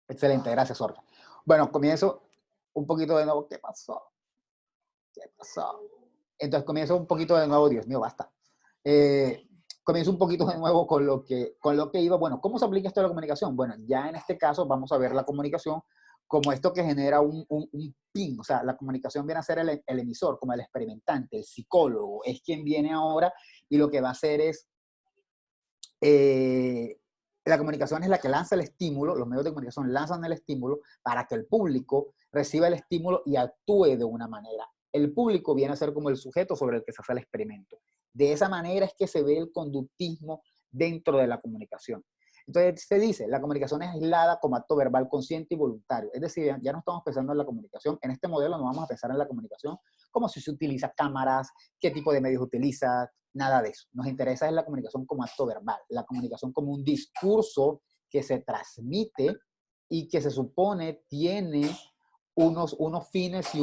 Excelente, gracias, Jorge. Bueno, comienzo un poquito de nuevo. ¿Qué pasó? ¿Qué pasó? Entonces comienzo un poquito de nuevo, Dios mío, basta. Eh, Comienzo un poquito de nuevo con lo que iba. Bueno, ¿cómo se aplica esto a la comunicación? Bueno, ya en este caso vamos a ver la comunicación como esto que genera un ping. O sea, la comunicación viene a ser el emisor, como el experimentante, el psicólogo, es quien viene ahora y lo que va a hacer es eh, la comunicación es la que lanza el estímulo, los medios de comunicación lanzan el estímulo para que el público reciba el estímulo y actúe de una manera. El público viene a ser como el sujeto sobre el que se hace el experimento. De esa manera es que se ve el conductismo dentro de la comunicación. Entonces se dice, la comunicación es aislada como acto verbal consciente y voluntario. Es decir, ya no estamos pensando en la comunicación, en este modelo no vamos a pensar en la comunicación como si se utiliza cámaras, qué tipo de medios utiliza, nada de eso. Nos interesa es la comunicación como acto verbal, la comunicación como un discurso que se transmite y que se supone tiene unos fines y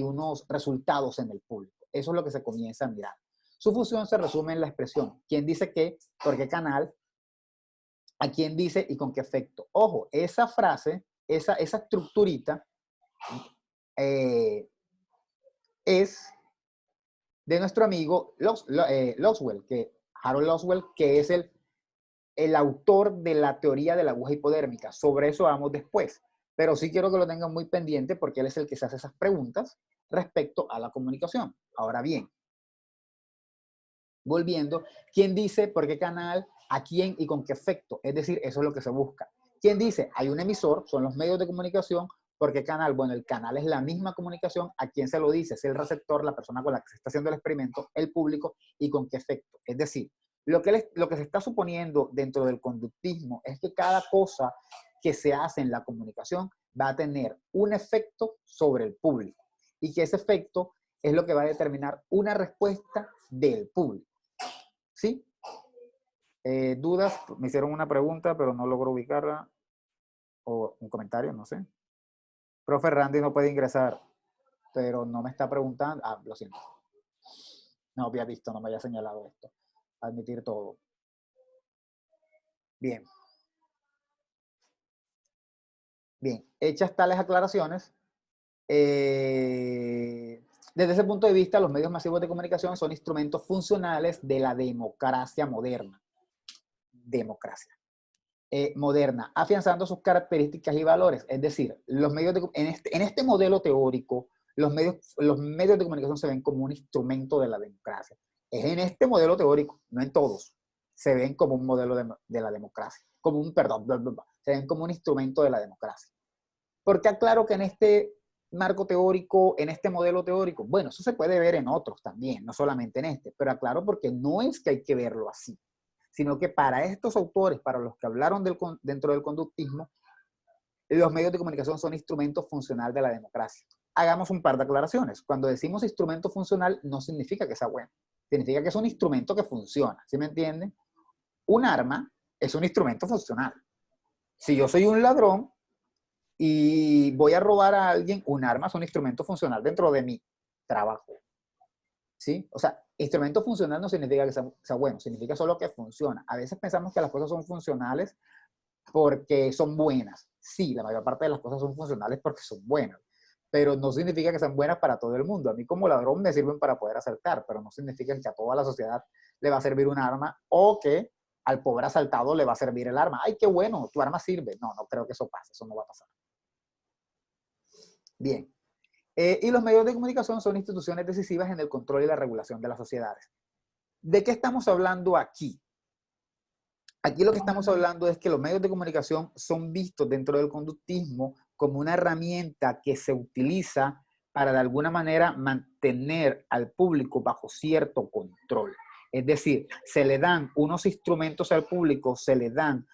unos resultados en el público. Eso es lo que se comienza a mirar. Su función se resume en la expresión. ¿Quién dice qué? ¿Por qué canal? ¿A quién dice y con qué efecto? Ojo, esa frase, esa estructurita es de nuestro amigo Loswell, Harold Loswell, que es el autor de la teoría de la aguja hipodérmica. Sobre eso vamos después. Pero sí quiero que lo tengan muy pendiente porque él es el que se hace esas preguntas respecto a la comunicación. Ahora bien, volviendo, ¿quién dice por qué canal, a quién y con qué efecto? Es decir, eso es lo que se busca. ¿Quién dice? Hay un emisor, son los medios de comunicación. ¿Por qué canal? Bueno, el canal es la misma comunicación. ¿A quién se lo dice? Es el receptor, la persona con la que se está haciendo el experimento, el público, y con qué efecto. Es decir, lo que se está suponiendo dentro del conductismo es que cada cosa que se hace en la comunicación va a tener un efecto sobre el público y que ese efecto es lo que va a determinar una respuesta del público. ¿Sí? ¿Dudas? Me hicieron una pregunta, pero no logro ubicarla. O un comentario, no sé. Profe Randy no puede ingresar, pero no me está preguntando. Ah, lo siento. No había visto, no me había señalado esto. Admitir todo. Bien. Bien. Hechas tales aclaraciones, desde ese punto de vista, los medios masivos de comunicación son instrumentos funcionales de la democracia moderna. Democracia. Moderna, afianzando sus características y valores. Es decir, los medios en este modelo teórico, los medios de comunicación se ven como un instrumento de la democracia. Es en este modelo teórico, no en todos, se ven como un modelo de la democracia, como un, perdón, se ven como un instrumento de la democracia. Porque aclaro que en este marco teórico, en este modelo teórico, bueno, eso se puede ver en otros también, no solamente en este, pero aclaro porque no es que hay que verlo así, sino que para estos autores, para los que hablaron dentro del conductismo, los medios de comunicación son instrumentos funcionales de la democracia. Hagamos un par de aclaraciones. Cuando decimos instrumento funcional, no significa que sea bueno. Significa que es un instrumento que funciona. ¿Sí me entienden? Un arma es un instrumento funcional. Si yo soy un ladrón y voy a robar a alguien, un arma es un instrumento funcional dentro de mi trabajo. ¿Sí? O sea, instrumento funcional no significa que sea bueno, significa solo que funciona. A veces pensamos que las cosas son funcionales porque son buenas. Sí, la mayor parte de las cosas son funcionales porque son buenas, pero no significa que sean buenas para todo el mundo. A mí como ladrón me sirven para poder asaltar, pero no significa que a toda la sociedad le va a servir un arma o que al pobre asaltado le va a servir el arma. ¡Ay, qué bueno! Tu arma sirve. No, no creo que eso pase, eso no va a pasar. Bien. Y los medios de comunicación son instituciones decisivas en el control y la regulación de las sociedades. ¿De qué estamos hablando aquí? Aquí lo que estamos hablando es que los medios de comunicación son vistos dentro del conductismo como una herramienta que se utiliza para de alguna manera mantener al público bajo cierto control. Es decir, se le dan unos instrumentos al público, se le dan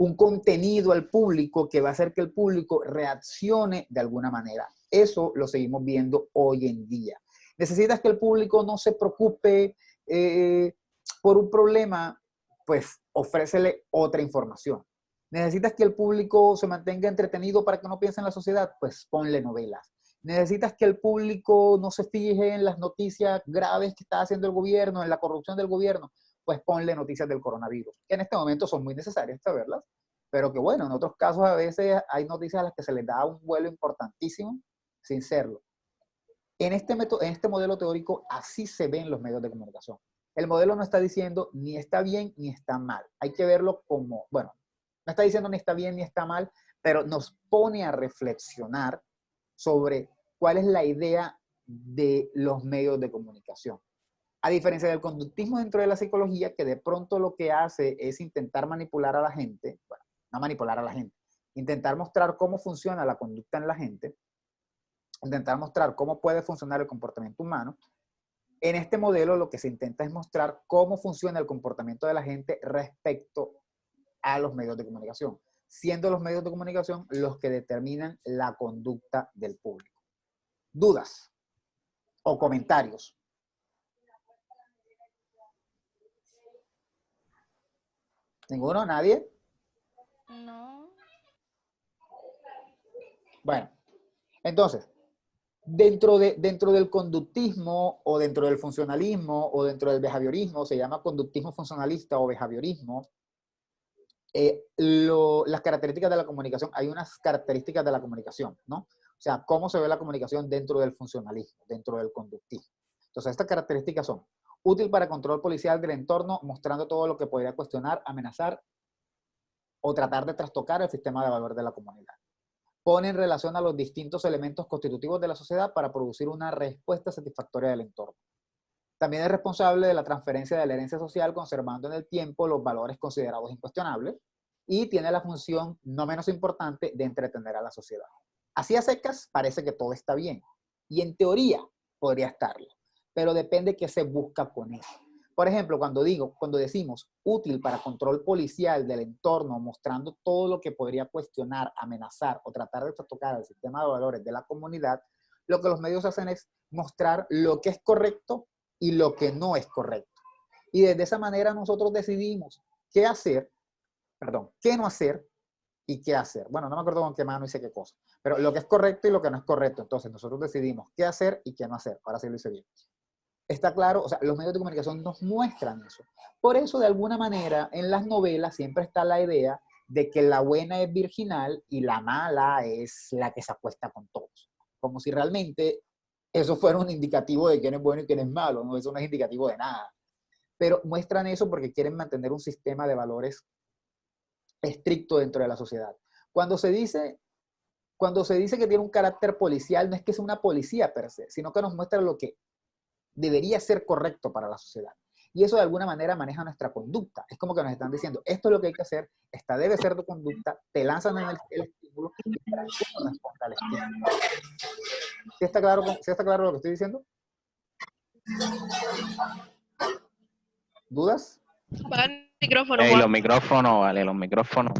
un contenido al público que va a hacer que el público reaccione de alguna manera. Eso lo seguimos viendo hoy en día. Necesitas que el público no se preocupe por un problema, pues ofrécele otra información. Necesitas que el público se mantenga entretenido para que no piense en la sociedad, pues ponle novelas. Necesitas que el público no se fije en las noticias graves que está haciendo el gobierno, en la corrupción del gobierno, pues ponle noticias del coronavirus, que en este momento son muy necesarias saberlas, pero que bueno, en otros casos a veces hay noticias a las que se les da un vuelo importantísimo sin serlo. En este modelo teórico así se ven los medios de comunicación. El modelo no está diciendo ni está bien ni está mal. Hay que verlo como, bueno, no está diciendo ni está bien ni está mal, pero nos pone a reflexionar sobre cuál es la idea de los medios de comunicación. A diferencia del conductismo dentro de la psicología, que de pronto lo que hace es intentar manipular a la gente, bueno, no manipular a la gente, intentar mostrar cómo funciona la conducta en la gente, intentar mostrar cómo puede funcionar el comportamiento humano. En este modelo lo que se intenta es mostrar cómo funciona el comportamiento de la gente respecto a los medios de comunicación, siendo los medios de comunicación los que determinan la conducta del público. ¿Dudas o comentarios? ¿Ninguno? ¿Nadie? No. Bueno, entonces, dentro del conductismo o dentro del funcionalismo o dentro del behaviorismo, se llama conductismo funcionalista o behaviorismo, las características de la comunicación, hay unas características de la comunicación, ¿no? O sea, cómo se ve la comunicación dentro del funcionalismo, dentro del conductismo. Entonces, estas características son útil para control policial del entorno, mostrando todo lo que podría cuestionar, amenazar o tratar de trastocar el sistema de valor de la comunidad. Pone en relación a los distintos elementos constitutivos de la sociedad para producir una respuesta satisfactoria del entorno. También es responsable de la transferencia de la herencia social, conservando en el tiempo los valores considerados incuestionables, y tiene la función no menos importante de entretener a la sociedad. Así a secas parece que todo está bien, y en teoría podría estarlo, pero depende qué se busca con eso. Por ejemplo, cuando decimos útil para control policial del entorno, mostrando todo lo que podría cuestionar, amenazar o tratar de trastocar el sistema de valores de la comunidad, lo que los medios hacen es mostrar lo que es correcto y lo que no es correcto. Y desde esa manera nosotros decidimos qué hacer, qué no hacer y qué hacer. Bueno, no me acuerdo con qué mano hice qué cosa, pero lo que es correcto y lo que no es correcto. Entonces nosotros decidimos qué hacer y qué no hacer. Ahora sí lo hice bien. Está claro, o sea, los medios de comunicación nos muestran eso. Por eso, de alguna manera, en las novelas siempre está la idea de que la buena es virginal y la mala es la que se acuesta con todos. Como si realmente eso fuera un indicativo de quién es bueno y quién es malo, ¿no? Eso no es indicativo de nada. Pero muestran eso porque quieren mantener un sistema de valores estricto dentro de la sociedad. Cuando se dice que tiene un carácter policial, no es que sea una policía per se, sino que nos muestra lo que debería ser correcto para la sociedad. Y eso de alguna manera maneja nuestra conducta. Es como que nos están diciendo, esto es lo que hay que hacer, esta debe ser tu conducta, te lanzan en el estímulo y para que uno responda al estímulo. ¿Sí está claro lo que estoy diciendo? ¿Dudas? Apaga el micrófono, Hey, los Juan. micrófonos, vale, los micrófonos.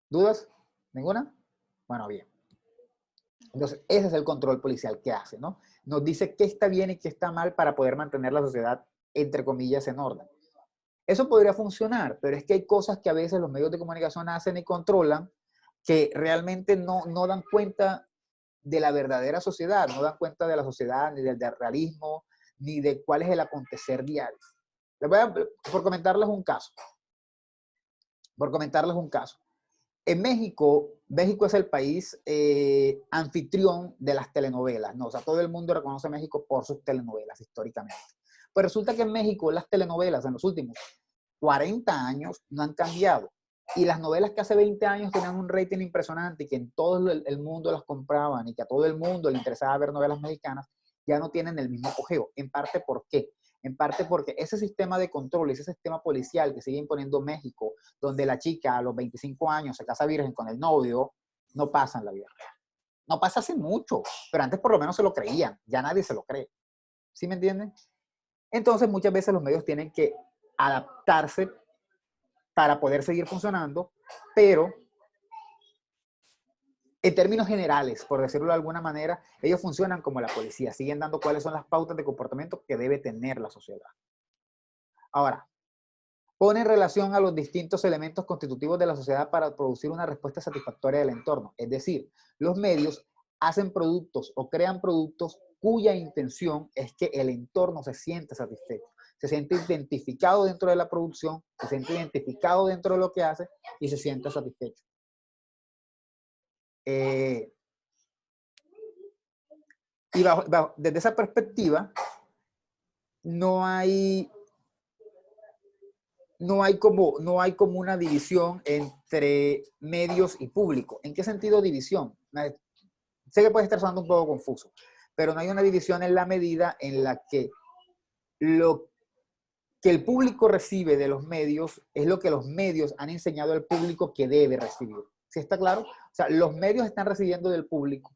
¿Dudas? ¿Ninguna? Bueno, bien. Entonces, ese es el control policial que hace, ¿no? Nos dice qué está bien y qué está mal para poder mantener la sociedad, entre comillas, en orden. Eso podría funcionar, pero es que hay cosas que a veces los medios de comunicación hacen y controlan que realmente no dan cuenta de la verdadera sociedad, no dan cuenta de la sociedad, ni del realismo, ni de cuál es el acontecer diario. Por comentarles un caso. En México es el país anfitrión de las telenovelas, ¿no? O sea, todo el mundo reconoce a México por sus telenovelas históricamente. Pues resulta que en México las telenovelas en los últimos 40 años no han cambiado. Y las novelas que hace 20 años tenían un rating impresionante y que en todo el mundo las compraban y que a todo el mundo le interesaba ver novelas mexicanas, ya no tienen el mismo apogeo. En parte, ¿por qué? En parte porque ese sistema de control, ese sistema policial que sigue imponiendo México, donde la chica a los 25 años se casa virgen con el novio, no pasa en la vida real. No pasa hace mucho, pero antes por lo menos se lo creían, ya nadie se lo cree. ¿Sí me entienden? Entonces muchas veces los medios tienen que adaptarse para poder seguir funcionando, pero en términos generales, por decirlo de alguna manera, ellos funcionan como la policía, siguen dando cuáles son las pautas de comportamiento que debe tener la sociedad. Ahora, pone en relación a los distintos elementos constitutivos de la sociedad para producir una respuesta satisfactoria del entorno. Es decir, los medios hacen productos o crean productos cuya intención es que el entorno se sienta satisfecho, se siente identificado dentro de la producción, se siente identificado dentro de lo que hace y se sienta satisfecho. Y desde esa perspectiva, no hay como una división entre medios y público. ¿En qué sentido división? Sé que puede estar sonando un poco confuso, pero no hay una división en la medida en la que lo que el público recibe de los medios es lo que los medios han enseñado al público que debe recibir. ¿Sí está claro? O sea, los medios están recibiendo del público,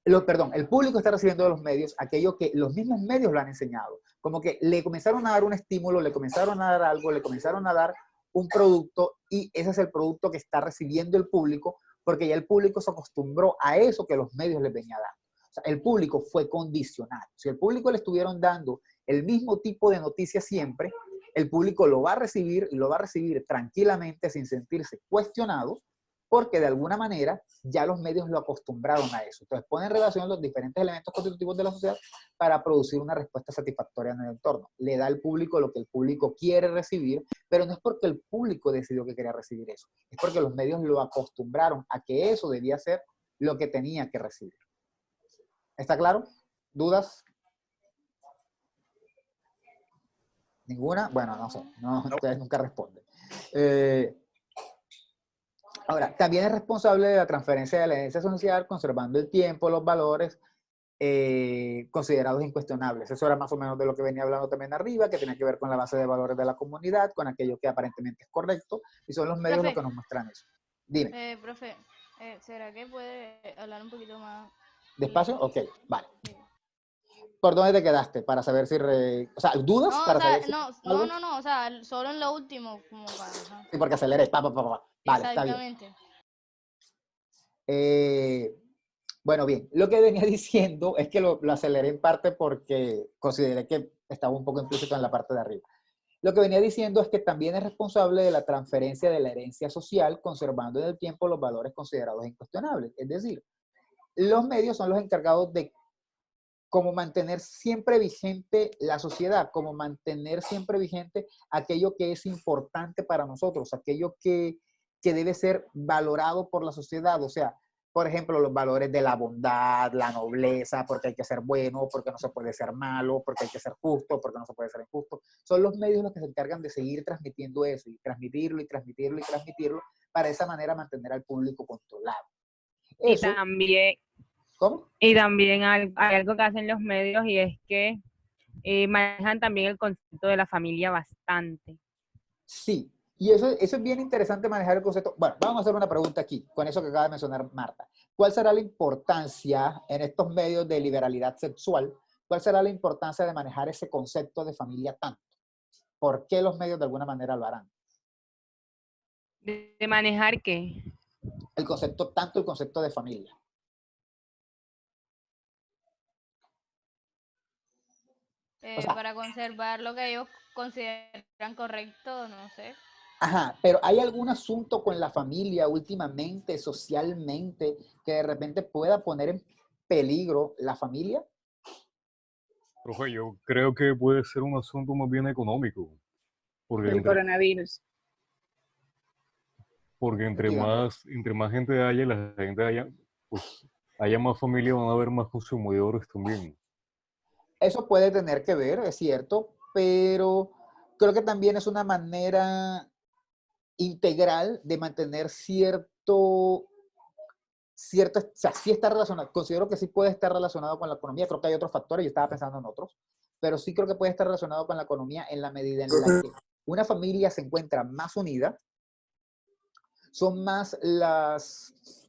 el público está recibiendo de los medios aquello que los mismos medios lo han enseñado. Como que le comenzaron a dar un estímulo, le comenzaron a dar algo, le comenzaron a dar un producto y ese es el producto que está recibiendo el público porque ya el público se acostumbró a eso que los medios les venían dando. O sea, el público fue condicionado. Si el público le estuvieron dando el mismo tipo de noticias siempre, el público lo va a recibir y lo va a recibir tranquilamente sin sentirse cuestionado porque de alguna manera ya los medios lo acostumbraron a eso. Entonces ponen en relación los diferentes elementos constitutivos de la sociedad para producir una respuesta satisfactoria en el entorno. Le da al público lo que el público quiere recibir, pero no es porque el público decidió que quería recibir eso, es porque los medios lo acostumbraron a que eso debía ser lo que tenía que recibir. ¿Está claro? ¿Dudas? ¿Ninguna? Bueno, no sé, ustedes nunca responden. Ahora, también es responsable de la transferencia de la herencia social, conservando el tiempo, los valores considerados incuestionables. Eso era más o menos de lo que venía hablando también arriba, que tiene que ver con la base de valores de la comunidad, con aquello que aparentemente es correcto, y son los medios los que nos muestran eso. Dime. Profe, ¿será que puede hablar un poquito más? ¿Despacio? Ok, vale. Sí. ¿Por dónde te quedaste? Para saber si... O sea, ¿dudas? No, para o sea, saber si no, o sea, solo en lo último. Como para, sí, porque aceleré. Vale, exactamente. Está bien. Bueno, bien. Lo que venía diciendo es que lo aceleré en parte porque consideré que estaba un poco implícito en la parte de arriba. Lo que venía diciendo es que también es responsable de la transferencia de la herencia social, conservando en el tiempo los valores considerados incuestionables. Es decir, los medios son los encargados de cómo mantener siempre vigente la sociedad, cómo mantener siempre vigente aquello que es importante para nosotros, aquello que debe ser valorado por la sociedad. O sea, por ejemplo, los valores de la bondad, la nobleza, porque hay que ser bueno, porque no se puede ser malo, porque hay que ser justo, porque no se puede ser injusto. Son los medios los que se encargan de seguir transmitiendo eso, y transmitirlo, y transmitirlo, y transmitirlo, para de esa manera mantener al público controlado. Eso, y también... ¿Cómo? Y también hay algo que hacen los medios y es que manejan también el concepto de la familia bastante. Sí, y eso es bien interesante manejar el concepto. Bueno, vamos a hacer una pregunta aquí, con eso que acaba de mencionar Marta. ¿Cuál será la importancia en estos medios de liberalidad sexual? ¿Cuál será la importancia de manejar ese concepto de familia tanto? ¿Por qué los medios de alguna manera lo harán? ¿De manejar qué? El concepto de familia. O sea, para conservar lo que ellos consideran correcto, no sé. Ajá, pero ¿hay algún asunto con la familia últimamente, socialmente, que de repente pueda poner en peligro la familia? Profe, yo creo que puede ser un asunto más bien económico. Porque el coronavirus. Porque entre más gente haya, la gente haya más familia, van a haber más consumidores también. Eso puede tener que ver, es cierto, pero creo que también es una manera integral de mantener o sea, sí está relacionado, considero que sí puede estar relacionado con la economía, creo que hay otros factores, yo estaba pensando en otros, pero sí creo que puede estar relacionado con la economía en la medida en la que una familia se encuentra más unida, son más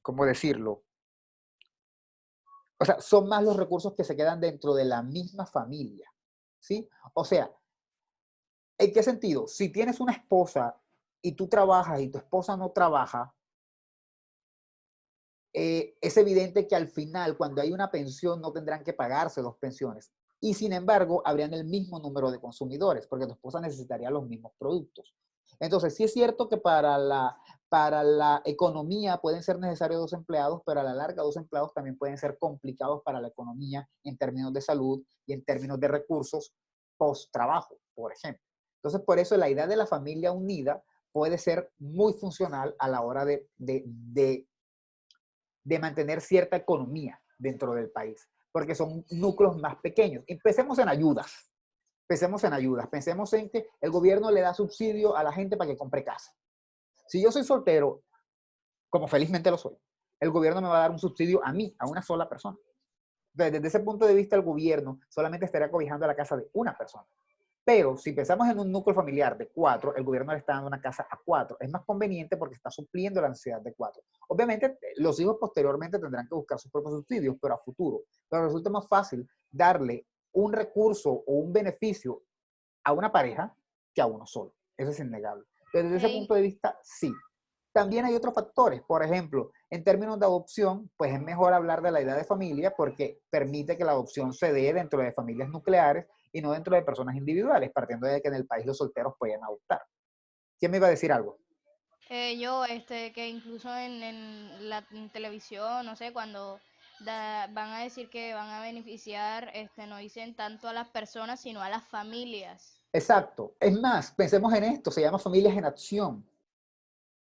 ¿cómo decirlo? O sea, son más los recursos que se quedan dentro de la misma familia, ¿sí? O sea, ¿en qué sentido? Si tienes una esposa y tú trabajas y tu esposa no trabaja, es evidente que al final, cuando hay una pensión, no tendrán que pagarse dos pensiones. Y sin embargo, habrían el mismo número de consumidores, porque tu esposa necesitaría los mismos productos. Entonces, sí es cierto que para para la economía pueden ser necesarios 2 empleados, pero a la larga 2 empleados también pueden ser complicados para la economía en términos de salud y en términos de recursos post-trabajo, por ejemplo. Entonces, por eso la idea de la familia unida puede ser muy funcional a la hora de mantener cierta economía dentro del país, porque son núcleos más pequeños. Empecemos en ayudas. Pensemos en que el gobierno le da subsidio a la gente para que compre casa. Si yo soy soltero, como felizmente lo soy, el gobierno me va a dar un subsidio a mí, a una sola persona. Desde ese punto de vista, el gobierno solamente estaría cobijando la casa de una persona. Pero si pensamos en un núcleo familiar de 4, el gobierno le está dando una casa a 4. Es más conveniente porque está supliendo la necesidad de 4. Obviamente, los hijos posteriormente tendrán que buscar sus propios subsidios, pero a futuro. Pero resulta más fácil darle un recurso o un beneficio a una pareja que a uno solo. Eso es innegable. Desde ese punto de vista, sí. También hay otros factores. Por ejemplo, en términos de adopción, pues es mejor hablar de la idea de familia porque permite que la adopción se dé dentro de familias nucleares y no dentro de personas individuales, partiendo de que en el país los solteros pueden adoptar. ¿Quién me iba a decir algo? Que incluso en la televisión, no sé, cuando van a decir que van a beneficiar, no dicen tanto a las personas, sino a las familias. Exacto. Es más, pensemos en esto, se llama Familias en Acción.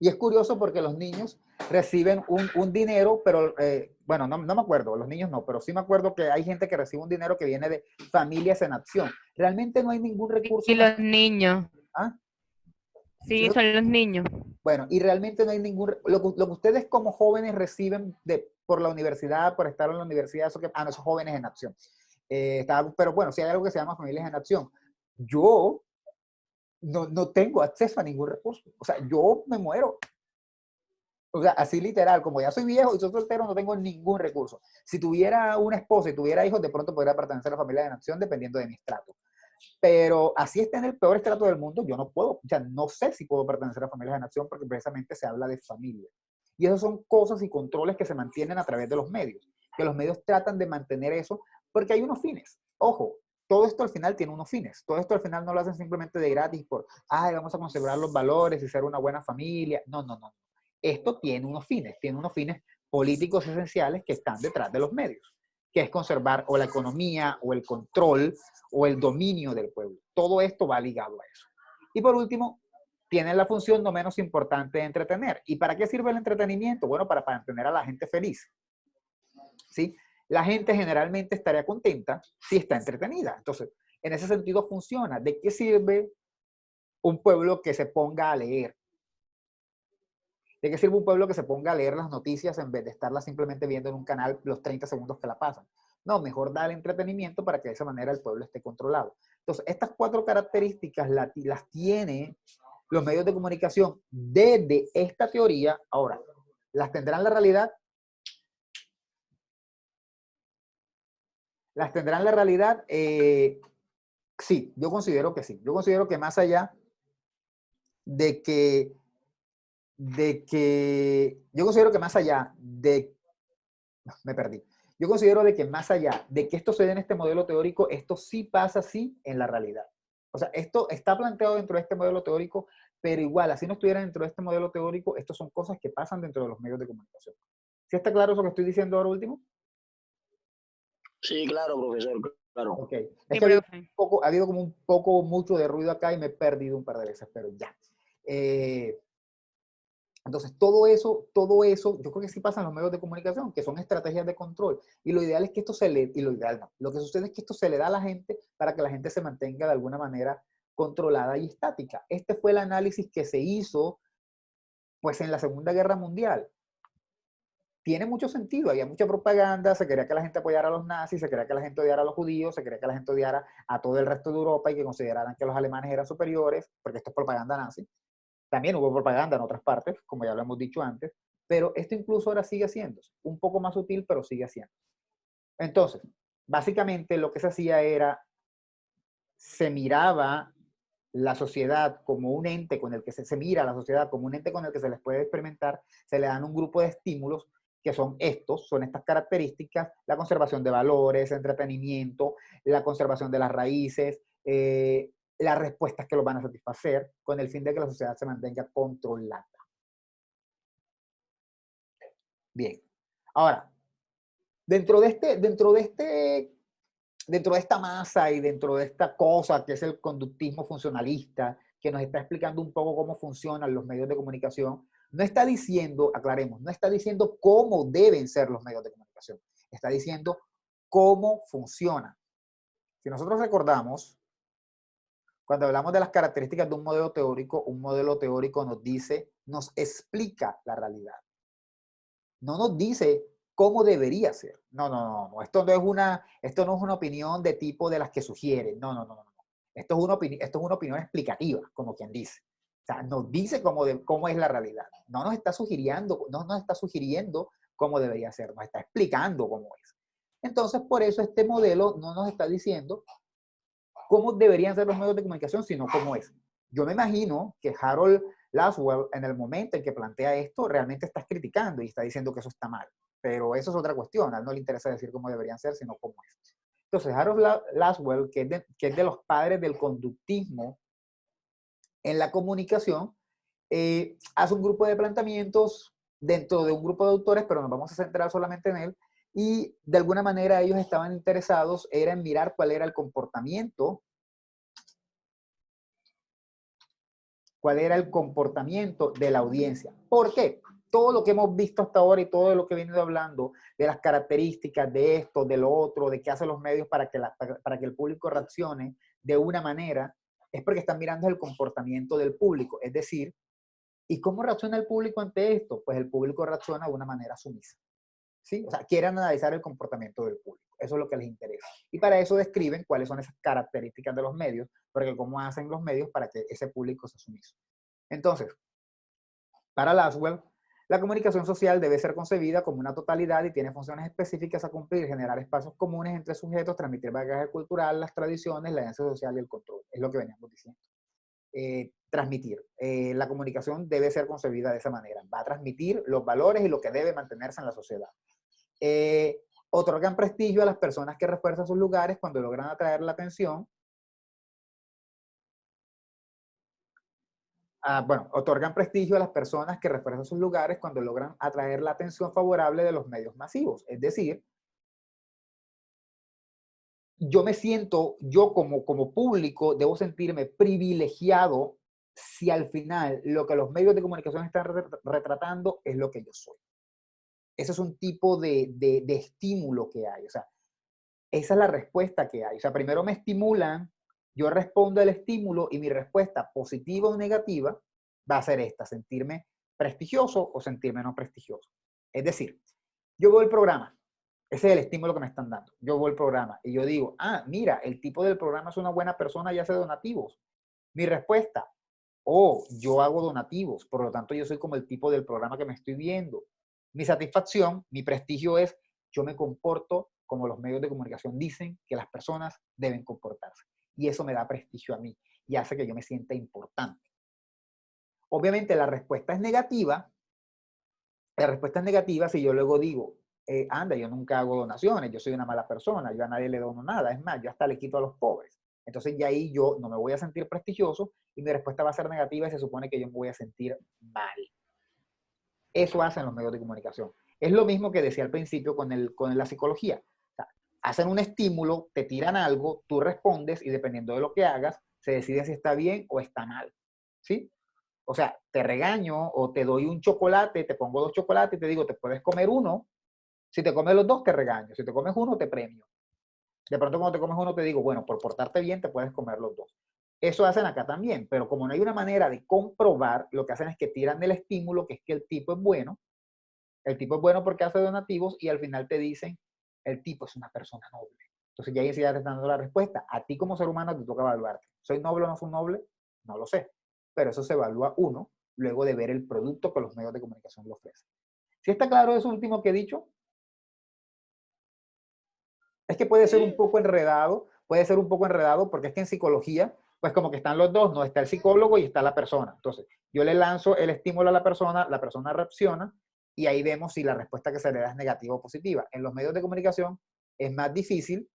Y es curioso porque los niños reciben un dinero, pero, bueno, no me acuerdo, los niños no, pero sí me acuerdo que hay gente que recibe un dinero que viene de Familias en Acción. Realmente no hay ningún recurso. Y los niños. ¿Ah? Sí, son los niños. Bueno, y realmente no hay ningún... Lo que ustedes como jóvenes reciben por la universidad, por estar en la universidad, eso que... Ah, no, esos jóvenes en acción. Pero bueno, sí hay algo que se llama Familias en Acción. Yo no tengo acceso a ningún recurso. O sea, yo me muero. O sea, así literal, como ya soy viejo y soy soltero, no tengo ningún recurso. Si tuviera una esposa y tuviera hijos, de pronto podría pertenecer a la familia en acción dependiendo de mi estrato. Pero así está en el peor estrato del mundo, yo no puedo, o sea, no sé si puedo pertenecer a familias en acción porque precisamente se habla de familia. Y esas son cosas y controles que se mantienen a través de los medios, que los medios tratan de mantener eso porque hay unos fines. Ojo, todo esto al final tiene unos fines. Todo esto al final no lo hacen simplemente de gratis por, ay, vamos a conservar los valores y ser una buena familia. No, no, no. Esto tiene unos fines políticos esenciales que están detrás de los medios, que es conservar o la economía o el control o el dominio del pueblo. Todo esto va ligado a eso. Y por último, tiene la función no menos importante de entretener. ¿Y para qué sirve el entretenimiento? Bueno, para mantener a la gente feliz. ¿Sí? La gente generalmente estaría contenta si está entretenida. Entonces, en ese sentido funciona. ¿De qué sirve un pueblo que se ponga a leer? ¿De qué sirve un pueblo que se ponga a leer las noticias en vez de estarlas simplemente viendo en un canal los 30 segundos que la pasan? No, mejor dar entretenimiento para que de esa manera el pueblo esté controlado. Entonces, estas 4 características las tiene los medios de comunicación desde esta teoría. Ahora, ¿las tendrán la realidad? ¿Las tendrán la realidad? Sí, yo considero que sí. Yo considero que más allá de que yo considero que más allá de, no, me perdí. Yo considero de que más allá de que esto se dé en este modelo teórico, esto sí pasa así en la realidad. O sea, esto está planteado dentro de este modelo teórico, pero igual, así no estuviera dentro de este modelo teórico, estas son cosas que pasan dentro de los medios de comunicación. ¿Sí está claro eso que estoy diciendo ahora último? Sí, claro, profesor, claro. Ok. Es Sí, que profe. ha habido como un poco, mucho de ruido acá y me he perdido un par de veces, pero ya. Entonces, todo eso, yo creo que sí pasa en los medios de comunicación, que son estrategias de control. Y lo ideal es que esto se le, y lo ideal no, lo que sucede es que esto se le da a la gente para que la gente se mantenga de alguna manera controlada y estática. Este fue el análisis que se hizo, pues, en la Segunda Guerra Mundial. Tiene mucho sentido, había mucha propaganda, se quería que la gente apoyara a los nazis, se quería que la gente odiara a los judíos, se quería que la gente odiara a todo el resto de Europa y que consideraran que los alemanes eran superiores, porque esto es propaganda nazi. También hubo propaganda en otras partes, como ya lo hemos dicho antes, pero esto incluso ahora sigue haciéndose. Un poco más sutil, pero sigue haciendo. Entonces, básicamente lo que se hacía era, se miraba la sociedad como un ente con el que se mira a la sociedad como un ente con el que se les puede experimentar, se le dan un grupo de estímulos que son estas características, la conservación de valores, entretenimiento, la conservación de las raíces, las respuestas que los van a satisfacer, con el fin de que la sociedad se mantenga controlada. Bien. Ahora, dentro de esta masa y dentro de esta cosa que es el conductismo funcionalista, que nos está explicando un poco cómo funcionan los medios de comunicación, no está diciendo, aclaremos, no está diciendo cómo deben ser los medios de comunicación, está diciendo cómo funcionan. Si nosotros recordamos, cuando hablamos de las características de un modelo teórico nos dice, nos explica la realidad. No nos dice cómo debería ser. No. Esto no es una opinión de tipo de las que sugieren. No. Esto es una opinión explicativa, como quien dice. O sea, nos dice cómo es la realidad. No nos está sugiriendo cómo debería ser, nos está explicando cómo es. Entonces, por eso este modelo no nos está diciendo cómo deberían ser los medios de comunicación, sino cómo es. Yo me imagino que Harold Laswell, en el momento en que plantea esto, realmente está criticando y está diciendo que eso está mal. Pero eso es otra cuestión. A él no le interesa decir cómo deberían ser, sino cómo es. Entonces, Harold Laswell, que es de los padres del conductismo en la comunicación, hace un grupo de planteamientos dentro de un grupo de autores, pero nos vamos a centrar solamente en él, y de alguna manera ellos estaban interesados en mirar cuál era el comportamiento de la audiencia. ¿Por qué? Todo lo que hemos visto hasta ahora y todo lo que he venido hablando de las características de esto, de lo otro, de qué hacen los medios para que el público reaccione de una manera, es porque están mirando el comportamiento del público. Es decir, ¿y cómo reacciona el público ante esto? Pues el público reacciona de una manera sumisa. ¿Sí? O sea, quieren analizar el comportamiento del público. Eso es lo que les interesa. Y para eso describen cuáles son esas características de los medios, porque cómo hacen los medios para que ese público sea sumiso. Entonces, para Laswell, la comunicación social debe ser concebida como una totalidad y tiene funciones específicas a cumplir, generar espacios comunes entre sujetos, transmitir bagaje cultural, las tradiciones, la herencia social y el control. Es lo que veníamos diciendo. Transmitir. La comunicación debe ser concebida de esa manera. Va a transmitir los valores y lo que debe mantenerse en la sociedad. Otorgan prestigio a las personas que refuerzan sus lugares cuando logran atraer la atención. Otorgan prestigio a las personas que refuerzan sus lugares cuando logran atraer la atención favorable de los medios masivos. Es decir, yo como público, debo sentirme privilegiado si al final lo que los medios de comunicación están retratando es lo que yo soy. Ese es un tipo de estímulo que hay. O sea, esa es la respuesta que hay. O sea, primero me estimulan, yo respondo al estímulo y mi respuesta, positiva o negativa, va a ser esta, sentirme prestigioso o sentirme no prestigioso. Es decir, yo veo el programa, ese es el estímulo que me están dando. Yo veo el programa y yo digo, mira, el tipo del programa es una buena persona y hace donativos. Mi respuesta, yo hago donativos, por lo tanto yo soy como el tipo del programa que me estoy viendo. Mi satisfacción, mi prestigio es, yo me comporto como los medios de comunicación dicen que las personas deben comportarse. Y eso me da prestigio a mí y hace que yo me sienta importante. Obviamente la respuesta es negativa. La respuesta es negativa si yo luego digo, yo nunca hago donaciones, yo soy una mala persona, yo a nadie le dono nada, es más, yo hasta le quito a los pobres. Entonces ya ahí yo no me voy a sentir prestigioso y mi respuesta va a ser negativa y se supone que yo me voy a sentir mal. Eso hacen los medios de comunicación. Es lo mismo que decía al principio con la psicología. O sea, hacen un estímulo, te tiran algo, tú respondes y dependiendo de lo que hagas, se decide si está bien o está mal. ¿Sí? O sea, te regaño o te doy un chocolate, te pongo 2 chocolates y te digo, te puedes comer uno. Si te comes los 2, te regaño. Si te comes uno, te premio. De pronto cuando te comes uno, te digo, bueno, por portarte bien, te puedes comer los 2. Eso hacen acá también, pero como no hay una manera de comprobar, lo que hacen es que tiran del estímulo, que es que el tipo es bueno. El tipo es bueno porque hace donativos y al final te dicen, el tipo es una persona noble. Entonces ya ahí sí ya te están dando la respuesta. A ti como ser humano te toca evaluarte. ¿Soy noble o no soy noble? No lo sé. Pero eso se evalúa uno luego de ver el producto que los medios de comunicación le ofrecen. ¿Sí está claro eso último que he dicho? Es que puede ser un poco enredado porque es que en psicología, pues como que están los dos, no está el psicólogo y está la persona. Entonces, yo le lanzo el estímulo a la persona reacciona y ahí vemos si la respuesta que se le da es negativa o positiva. En los medios de comunicación es más difícil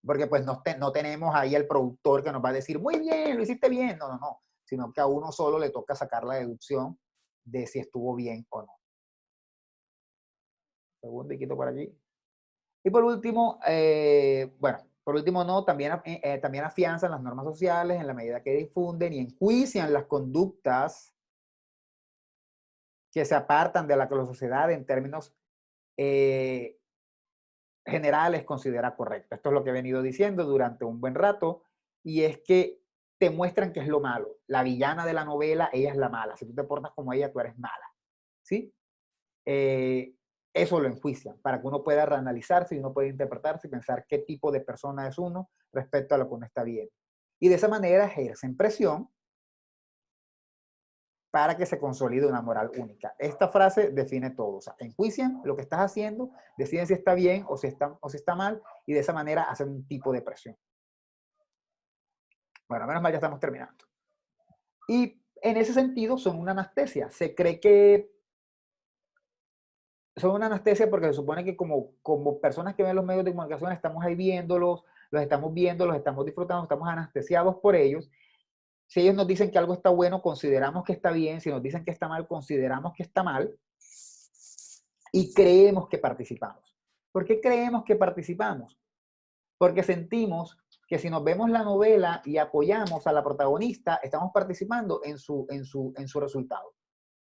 porque pues no tenemos ahí el productor que nos va a decir, muy bien, lo hiciste bien. No, sino que a uno solo le toca sacar la deducción de si estuvo bien o no. Segundo y quito por aquí. Y por último, bueno, por último no, también afianzan las normas sociales en la medida que difunden y enjuician las conductas que se apartan de la que la sociedad en términos generales considera correcto. Esto es lo que he venido diciendo durante un buen rato, y es que te muestran que es lo malo. La villana de la novela, ella es la mala. Si tú te portas como ella, tú eres mala. ¿Sí? Eso lo enjuician, para que uno pueda reanalizarse y uno pueda interpretarse y pensar qué tipo de persona es uno respecto a lo que uno está viendo. Y de esa manera ejercen presión para que se consolide una moral única. Esta frase define todo. O sea, enjuician lo que estás haciendo, deciden si está bien o si está mal, y de esa manera hacen un tipo de presión. Bueno, menos mal ya estamos terminando. Y en ese sentido son una anestesia. Se cree que son una anestesia porque se supone que como personas que ven los medios de comunicación estamos ahí viéndolos, los estamos viendo, los estamos disfrutando, estamos anestesiados por ellos. Si ellos nos dicen que algo está bueno, consideramos que está bien. Si nos dicen que está mal, consideramos que está mal. Y creemos que participamos. ¿Por qué creemos que participamos? Porque sentimos que si nos vemos la novela y apoyamos a la protagonista, estamos participando en su resultado.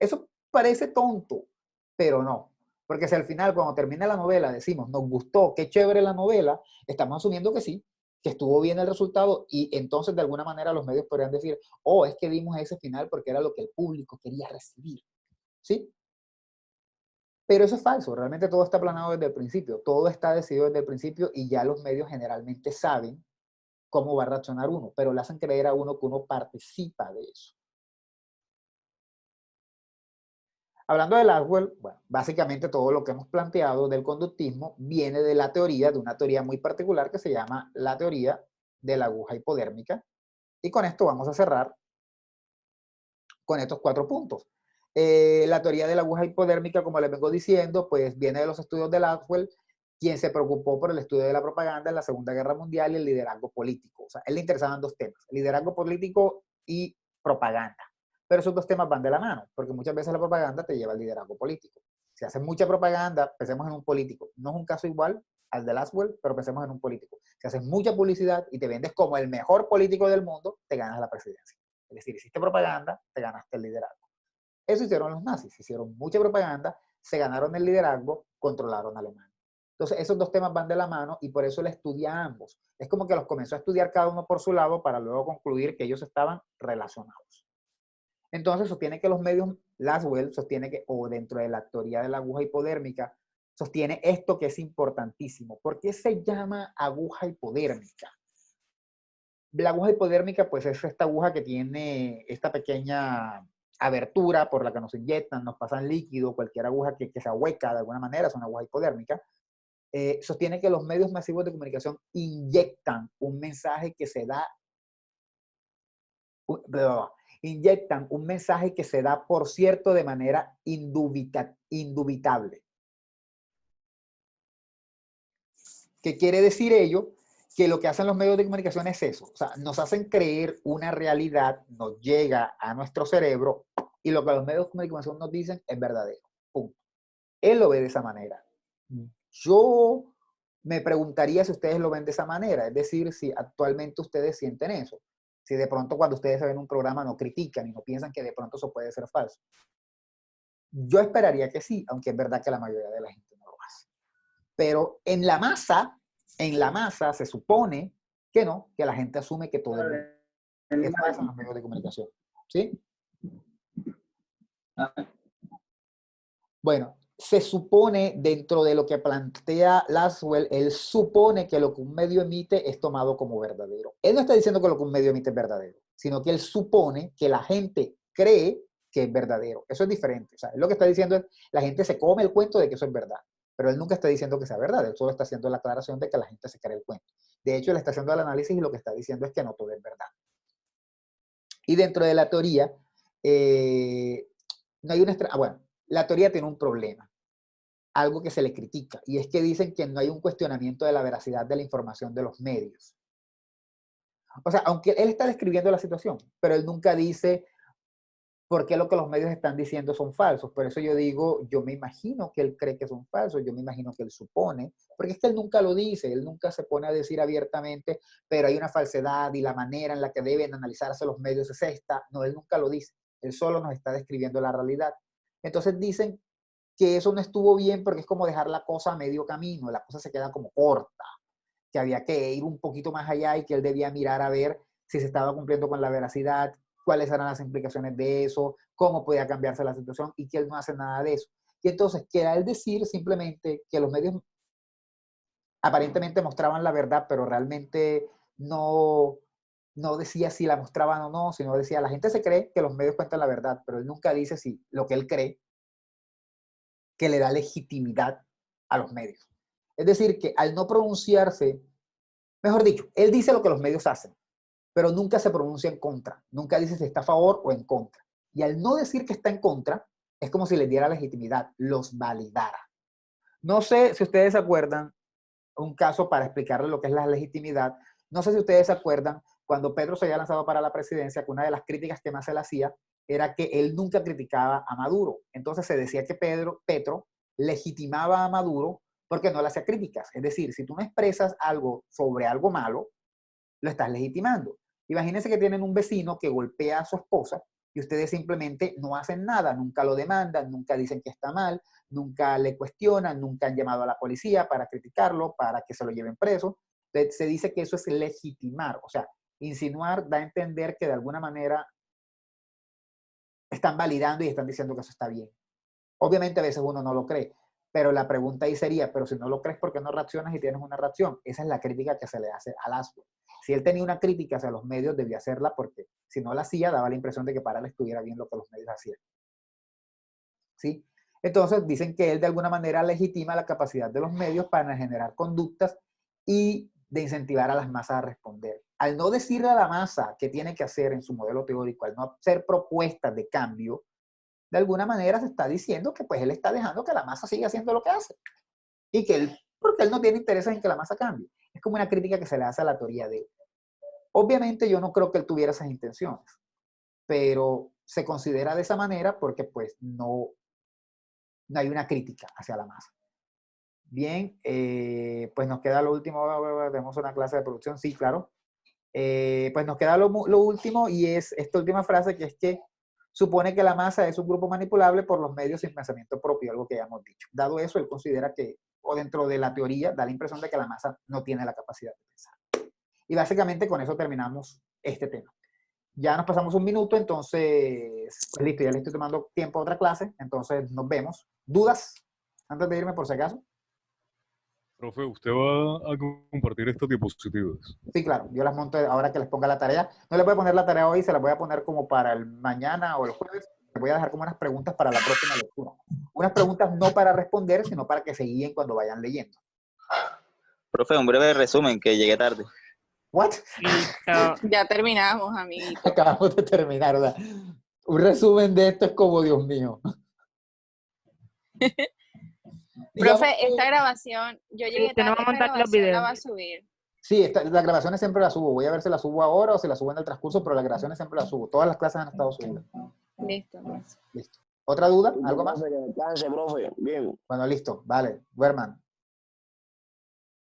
Eso parece tonto, pero no. Porque si al final, cuando termina la novela, decimos, nos gustó, qué chévere la novela, estamos asumiendo que sí, que estuvo bien el resultado, y entonces de alguna manera los medios podrían decir, oh, es que dimos ese final porque era lo que el público quería recibir. ¿Sí? Pero eso es falso, realmente todo está planeado desde el principio, todo está decidido desde el principio, y ya los medios generalmente saben cómo va a reaccionar uno, pero le hacen creer a uno que uno participa de eso. Hablando de Laswell, bueno, básicamente todo lo que hemos planteado del conductismo viene de la teoría, de una teoría muy particular que se llama la teoría de la aguja hipodérmica. Y con esto vamos a cerrar con estos 4 puntos. La teoría de la aguja hipodérmica, como les vengo diciendo, pues viene de los estudios de Laswell, quien se preocupó por el estudio de la propaganda en la Segunda Guerra Mundial y el liderazgo político. O sea, él le interesaban 2 temas, liderazgo político y propaganda. Pero esos 2 temas van de la mano, porque muchas veces la propaganda te lleva al liderazgo político. Si haces mucha propaganda, pensemos en un político. No es un caso igual al de Laswell, pero pensemos en un político. Si haces mucha publicidad y te vendes como el mejor político del mundo, te ganas la presidencia. Es decir, hiciste propaganda, te ganaste el liderazgo. Eso hicieron los nazis, hicieron mucha propaganda, se ganaron el liderazgo, controlaron a Alemania. Entonces, esos 2 temas van de la mano, y por eso él estudia ambos. Es como que los comenzó a estudiar cada uno por su lado para luego concluir que ellos estaban relacionados. Entonces, sostiene que los medios, Laswell sostiene que, o dentro de la teoría de la aguja hipodérmica, sostiene esto que es importantísimo. ¿Por qué se llama aguja hipodérmica? La aguja hipodérmica, pues es esta aguja que tiene esta pequeña abertura por la que nos inyectan, nos pasan líquido, cualquier aguja que se ahueca de alguna manera es una aguja hipodérmica. Sostiene que los medios masivos de comunicación inyectan un mensaje que se da, inyectan un mensaje que se da, por cierto, de manera indubitable. ¿Qué quiere decir ello? Que lo que hacen los medios de comunicación es eso. O sea, nos hacen creer una realidad, nos llega a nuestro cerebro, y lo que los medios de comunicación nos dicen es verdadero. Punto. Él lo ve de esa manera. Yo me preguntaría si ustedes lo ven de esa manera, es decir, si actualmente ustedes sienten eso. Si de pronto cuando ustedes ven un programa no critican y no piensan que de pronto eso puede ser falso. Yo esperaría que sí, aunque es verdad que la mayoría de la gente no lo hace. Pero en la masa se supone que no, que la gente asume que todo es verdad. Eso hacen los medios de comunicación. ¿Sí? Bueno, se supone, dentro de lo que plantea Laswell, él supone que lo que un medio emite es tomado como verdadero. Él no está diciendo que lo que un medio emite es verdadero, sino que él supone que la gente cree que es verdadero. Eso es diferente. O sea, él lo que está diciendo es, la gente se come el cuento de que eso es verdad. Pero él nunca está diciendo que sea verdad, él solo está haciendo la aclaración de que la gente se cree el cuento. De hecho, él está haciendo el análisis y lo que está diciendo es que no todo es verdad. Y dentro de la teoría, no hay una... bueno, la teoría tiene un problema, algo que se le critica, y es que dicen que no hay un cuestionamiento de la veracidad de la información de los medios. O sea, aunque él está describiendo la situación, pero él nunca dice, por qué lo que los medios están diciendo son falsos. Por eso yo digo, yo me imagino que él cree que son falsos, yo me imagino que él supone, porque es que él nunca lo dice, él nunca se pone a decir abiertamente, pero hay una falsedad y la manera en la que deben analizarse los medios es esta. No, él nunca lo dice, él solo nos está describiendo la realidad. Entonces dicen que eso no estuvo bien porque es como dejar la cosa a medio camino, la cosa se queda como corta, que había que ir un poquito más allá y que él debía mirar a ver si se estaba cumpliendo con la veracidad, cuáles eran las implicaciones de eso, cómo podía cambiarse la situación, y que él no hace nada de eso. Y entonces queda él decir simplemente que los medios aparentemente mostraban la verdad, pero realmente no decía si la mostraban o no, sino decía, la gente se cree que los medios cuentan la verdad, pero él nunca dice si lo que él cree que le da legitimidad a los medios. Es decir, que al no pronunciarse, mejor dicho, él dice lo que los medios hacen, pero nunca se pronuncia en contra, nunca dice si está a favor o en contra. Y al no decir que está en contra, es como si les diera legitimidad, los validara. No sé si ustedes se acuerdan, un caso para explicarles lo que es la legitimidad, no sé si ustedes se acuerdan, cuando Petro se había lanzado para la presidencia, que una de las críticas que más se le hacía era que él nunca criticaba a Maduro. Entonces se decía que Petro legitimaba a Maduro porque no le hacía críticas. Es decir, si tú no expresas algo sobre algo malo, lo estás legitimando. Imagínense que tienen un vecino que golpea a su esposa y ustedes simplemente no hacen nada, nunca lo demandan, nunca dicen que está mal, nunca le cuestionan, nunca han llamado a la policía para criticarlo, para que se lo lleven preso. Entonces, se dice que eso es legitimar, o sea, insinuar da a entender que de alguna manera están validando y están diciendo que eso está bien. Obviamente a veces uno no lo cree, pero la pregunta ahí sería, pero si no lo crees, ¿por qué no reaccionas y tienes una reacción? Esa es la crítica que se le hace a Lazo. Si él tenía una crítica hacia los medios, debía hacerla porque si no la hacía, daba la impresión de que para él estuviera bien lo que los medios hacían. ¿Sí? Entonces dicen que él de alguna manera legitima la capacidad de los medios para generar conductas y de incentivar a las masas a responder. Al no decirle a la masa qué tiene que hacer en su modelo teórico, al no hacer propuestas de cambio, de alguna manera se está diciendo que pues él está dejando que la masa siga haciendo lo que hace. Y que él, porque él no tiene interés en que la masa cambie. Es como una crítica que se le hace a la teoría de él. Obviamente yo no creo que él tuviera esas intenciones, pero se considera de esa manera porque pues no hay una crítica hacia la masa. Bien, pues nos queda lo último, tenemos una clase de producción, sí, claro. Pues nos queda lo último y es esta última frase que es que supone que la masa es un grupo manipulable por los medios sin pensamiento propio, algo que ya hemos dicho. Dado eso, él considera que, o dentro de la teoría, da la impresión de que la masa no tiene la capacidad de pensar. Y básicamente con eso terminamos este tema. Ya nos pasamos un minuto, entonces, pues listo, ya le estoy tomando tiempo a otra clase, entonces nos vemos. ¿Dudas? Antes de irme, por si acaso. Profe, ¿usted va a compartir estas diapositivas? Sí, claro, yo las monto ahora que les ponga la tarea. No les voy a poner la tarea hoy, se las voy a poner como para el mañana o el jueves. Les voy a dejar como unas preguntas para la próxima lectura. Unas preguntas no para responder, sino para que se guíen cuando vayan leyendo. Profe, un breve resumen, que llegué tarde. ¿What? Listo. Ya terminamos, amiguito. Acabamos de terminar, ¿verdad? Un resumen de esto es como, Dios mío. Digamos Profe, que- esta grabación, yo llegué Usted no tarde, va a esta montar los grabación la videos. va a subir. Sí, las grabaciones siempre las subo. Voy a ver si las subo ahora o si las subo en el transcurso, pero las grabaciones siempre las subo. Todas las clases han estado subidas. Listo, pues. Listo. ¿Otra duda? ¿Algo más? Profe, que descanse, profe. Bien. Bueno, listo. Vale. Duerman.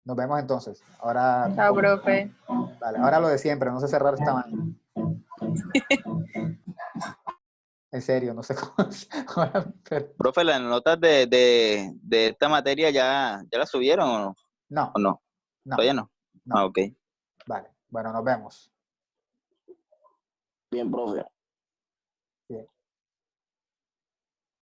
Nos vemos entonces. Ahora, Chao, profe. vale, ahora lo de siempre, no sé cerrar esta mano. En serio, no sé cómo. Ahora, Profe, las notas de esta materia ya las subieron o no? no, ¿O no? no, ¿Todavía no? no. Ah, ok. Vale. Bueno, nos vemos. Bien, profe. Bien.